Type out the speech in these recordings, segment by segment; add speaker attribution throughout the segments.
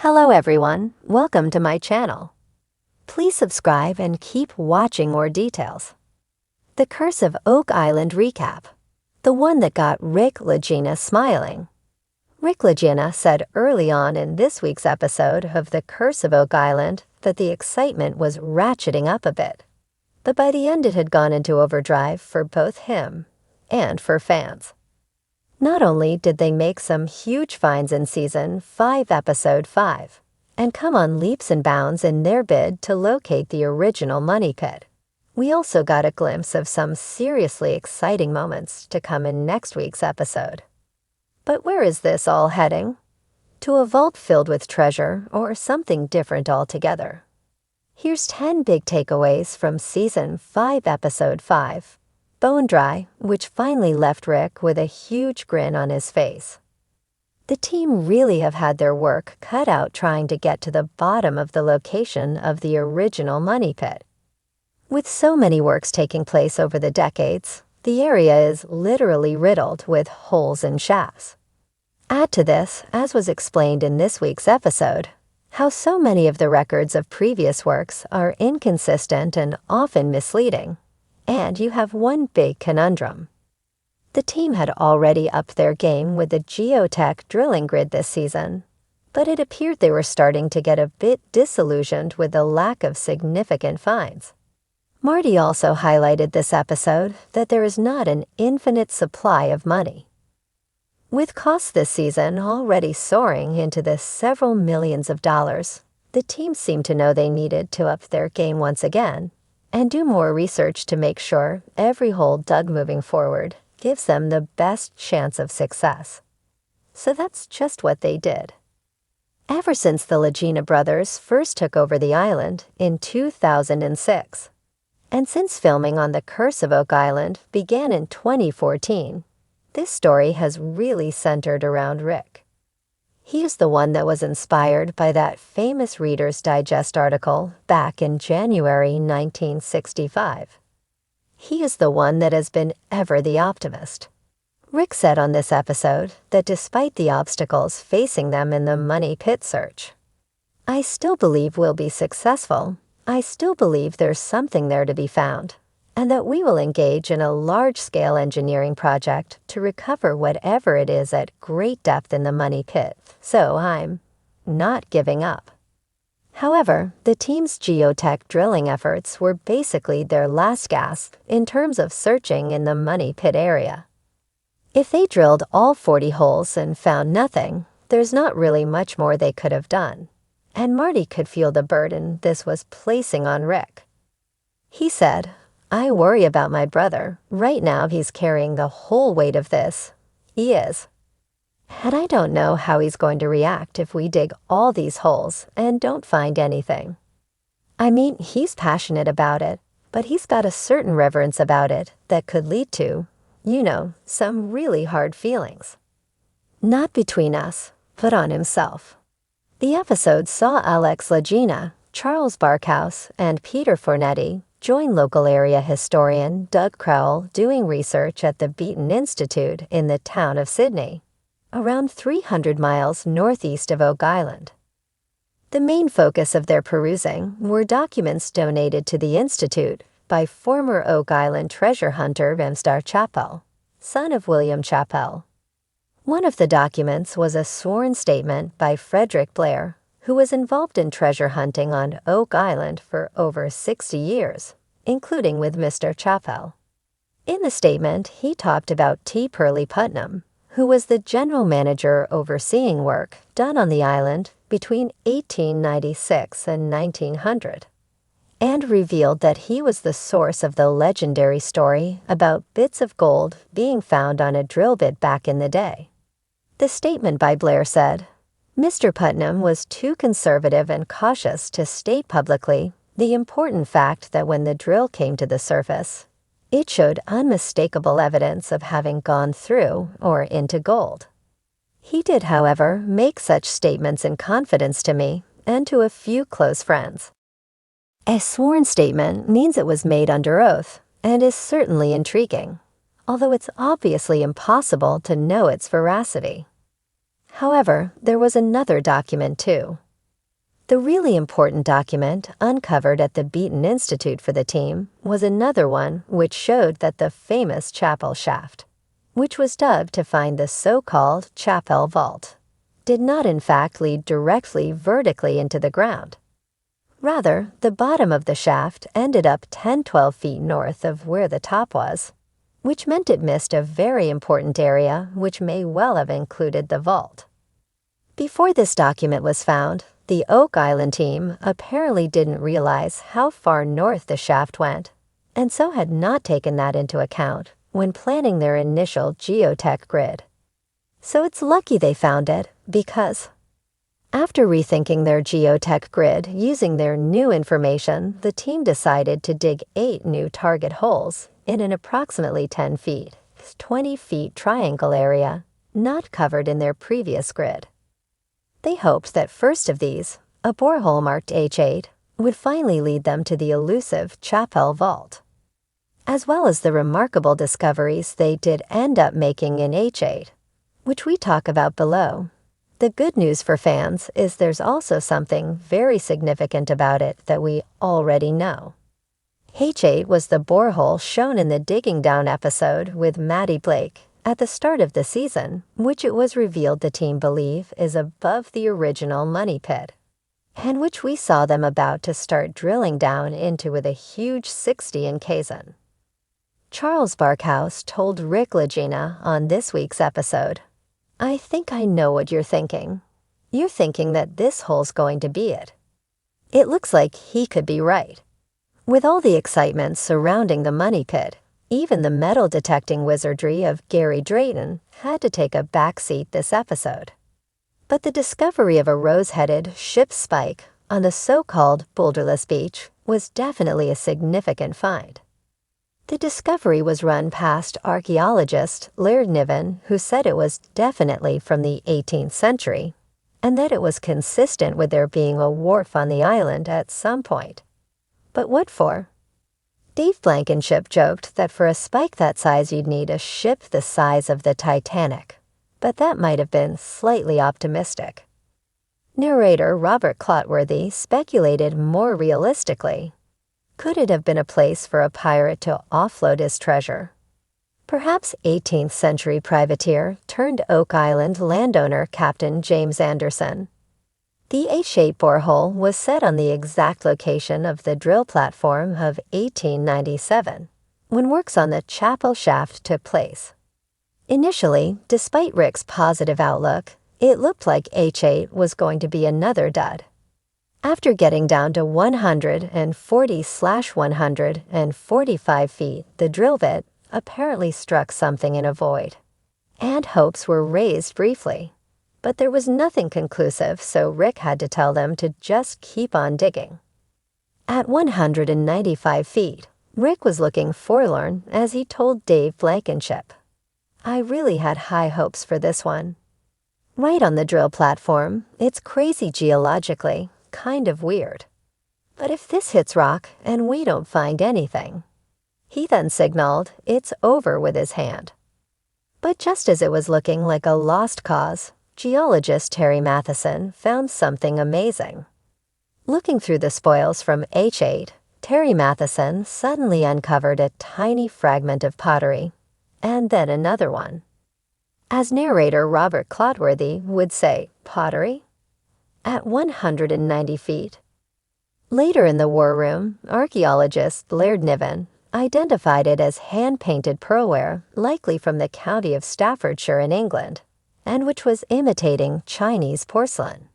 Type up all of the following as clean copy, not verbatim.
Speaker 1: Hello everyone, welcome to my channel. Please subscribe and keep watching more details. The Curse of Oak Island recap. The one that got Rick Lagina smiling. Rick Lagina said early on in this week's episode of The Curse of Oak Island that the excitement was ratcheting up a bit. But by the end it had gone into overdrive for both him and for fans. Not only did they make some huge finds in Season 5, Episode 5, and come on leaps and bounds in their bid to locate the original money pit, we also got a glimpse of some seriously exciting moments to come in next week's episode. But where is this all heading? To a vault filled with treasure or something different altogether? Here's 10 big takeaways from Season 5, Episode 5. Bone Dry, which finally left Rick with a huge grin on his face. The team really have had their work cut out trying to get to the bottom of the location of the original money pit. With so many works taking place over the decades, the area is literally riddled with holes and shafts. Add to this, as was explained in this week's episode, how so many of the records of previous works are inconsistent and often misleading. And you have one big conundrum. The team had already upped their game with the geotech drilling grid this season, but it appeared they were starting to get a bit disillusioned with the lack of significant finds. Marty also highlighted this episode that there is not an infinite supply of money. With costs this season already soaring into the several millions of dollars, the team seemed to know they needed to up their game once again and do more research to make sure every hole dug moving forward gives them the best chance of success. So that's just what they did. Ever since the Lagina brothers first took over the island in 2006, and since filming on The Curse of Oak Island began in 2014, this story has really centered around Rick. He is the one that was inspired by that famous Reader's Digest article back in January 1965. He is the one that has been ever the optimist. Rick said on this episode that despite the obstacles facing them in the money pit search, "I still believe we'll be successful. I still believe there's something there to be found, and that we will engage in a large-scale engineering project to recover whatever it is at great depth in the money pit, so I'm not giving up." However, the team's geotech drilling efforts were basically their last gasp in terms of searching in the money pit area. If they drilled all 40 holes and found nothing, there's not really much more they could have done, and Marty could feel the burden this was placing on Rick. He said, "I worry about my brother. Right now he's carrying the whole weight of this. He is. And I don't know how he's going to react if we dig all these holes and don't find anything. I mean, he's passionate about it, but he's got a certain reverence about it that could lead to, some really hard feelings. Not between us, but on himself." The episode saw Alex Lagina, Charles Barkhouse, and Peter Fornetti join local area historian Doug Crowell doing research at the Beaton Institute in the town of Sydney, around 300 miles northeast of Oak Island. The main focus of their perusing were documents donated to the Institute by former Oak Island treasure hunter Vemstar Chappell, son of William Chappell. One of the documents was a sworn statement by Frederick Blair, who was involved in treasure hunting on Oak Island for over 60 years, including with Mr. Chappell. In the statement, he talked about T. Pearlie Putnam, who was the general manager overseeing work done on the island between 1896 and 1900, and revealed that he was the source of the legendary story about bits of gold being found on a drill bit back in the day. The statement by Blair said, "Mr. Putnam was too conservative and cautious to state publicly the important fact that when the drill came to the surface, it showed unmistakable evidence of having gone through or into gold. He did, however, make such statements in confidence to me and to a few close friends." A sworn statement means it was made under oath and is certainly intriguing, although it's obviously impossible to know its veracity. However, there was another document too, The really important document uncovered at the Beaton Institute for the team was another one which showed that the famous chapel shaft, which was dug to find the so-called chapel vault, did not in fact lead directly vertically into the ground. Rather, the bottom of the shaft ended up 10-12 feet north of where the top was, which meant it missed a very important area which may well have included the vault. Before this document was found, the Oak Island team apparently didn't realize how far north the shaft went, and so had not taken that into account when planning their initial geotech grid. So it's lucky they found it, because after rethinking their geotech grid using their new information, the team decided to dig 8 new target holes in an approximately 10 feet, 20 feet triangle area not covered in their previous grid. They hoped that first of these, a borehole marked H8, would finally lead them to the elusive chapel vault. As well as the remarkable discoveries they did end up making in H8, which we talk about below. The good news for fans is there's also something very significant about it that we already know. H8 was the borehole shown in the Digging Down episode with Maddie Blake at the start of the season, which it was revealed the team believe is above the original money pit, and which we saw them about to start drilling down into with a huge 60 in Kazan. Charles Barkhouse told Rick Lagina on this week's episode, "I think I know what you're thinking. You're thinking that this hole's going to be it." It looks like he could be right. With all the excitement surrounding the money pit, even the metal detecting wizardry of Gary Drayton had to take a backseat this episode. But the discovery of a rose-headed ship spike on the so-called boulderless beach was definitely a significant find. The discovery was run past archaeologist Laird Niven, who said it was definitely from the 18th century, and that it was consistent with there being a wharf on the island at some point. But what for? Dave Blankenship joked that for a spike that size you'd need a ship the size of the Titanic, but that might have been slightly optimistic. Narrator Robert Clotworthy speculated more realistically. Could it have been a place for a pirate to offload his treasure? Perhaps 18th century privateer turned Oak Island landowner Captain James Anderson. The H-shaped borehole was set on the exact location of the drill platform of 1897, when works on the chapel shaft took place. Initially, despite Rick's positive outlook, it looked like H8 was going to be another dud. After getting down to 140/145 feet, the drill bit apparently struck something in a void, and hopes were raised briefly. But there was nothing conclusive, so Rick had to tell them to just keep on digging. At 195 feet, Rick was looking forlorn as he told Dave Blankenship, "I really had high hopes for this one. Right on the drill platform, it's crazy geologically, kind of weird. But if this hits rock and we don't find anything..." He then signaled it's over with his hand. But just as it was looking like a lost cause, geologist Terry Matheson found something amazing. Looking through the spoils from H8, Terry Matheson suddenly uncovered a tiny fragment of pottery, and then another one. As narrator Robert Clotworthy would say, pottery? At 190 feet. Later in the war room, archaeologist Laird Niven identified it as hand-painted pearlware, likely from the county of Staffordshire in England, and which was imitating Chinese porcelain.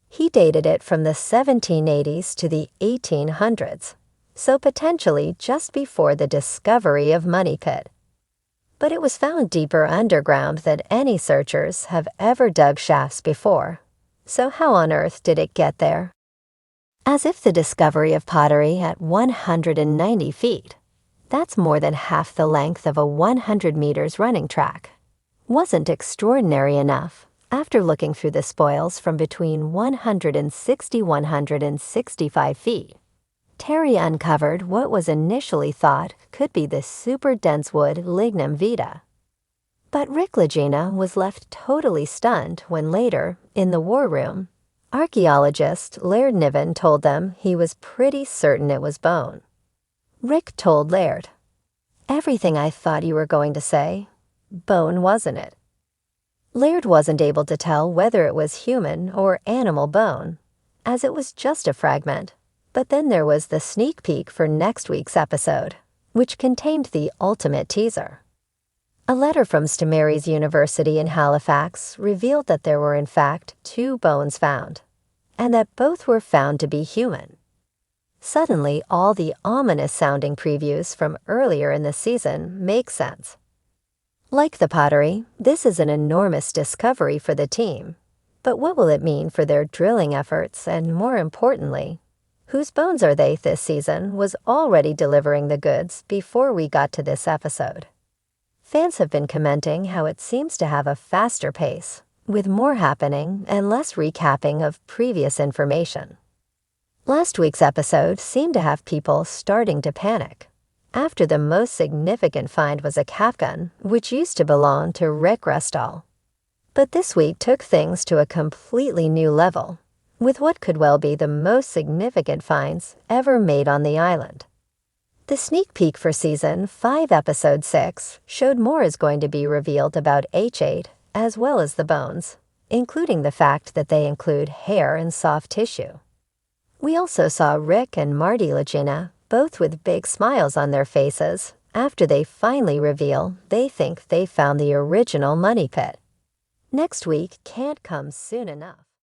Speaker 1: He dated it from the 1780s to the 1800s, so potentially just before the discovery of Money Pit. But it was found deeper underground than any searchers have ever dug shafts before, so how on earth did it get there? As if the discovery of pottery at 190 feet, that's more than half the length of a 100 meters running track, wasn't extraordinary enough. After looking through the spoils from between 165 feet, Terry uncovered what was initially thought could be the super dense wood lignum vitae. But Rick Lagina was left totally stunned when later, in the war room, Archaeologist Laird Niven told them he was pretty certain it was bone. Rick told Laird, "Everything I thought you were going to say. Bone, wasn't it?" Laird wasn't able to tell whether it was human or animal bone, as it was just a fragment. But then there was the sneak peek for next week's episode, which contained the ultimate teaser. A letter from St. Mary's University in Halifax revealed that there were in fact 2 bones found, and that both were found to be human. Suddenly, all the ominous-sounding previews from earlier in the season make sense. Like the pottery, this is an enormous discovery for the team. But what will it mean for their drilling efforts, and more importantly, whose bones are they this season was already delivering the goods before we got to this episode? Fans have been commenting how it seems to have a faster pace, with more happening and less recapping of previous information. Last week's episode seemed to have people starting to panic, after the most significant find was a cap gun, which used to belong to Rick Restall. But this week took things to a completely new level, with what could well be the most significant finds ever made on the island. The sneak peek for Season 5, Episode 6 showed more is going to be revealed about H8 as well as the bones, including the fact that they include hair and soft tissue. We also saw Rick and Marty Lagina both with big smiles on their faces after they finally reveal they think they found the original money pit. Next week can't come soon enough.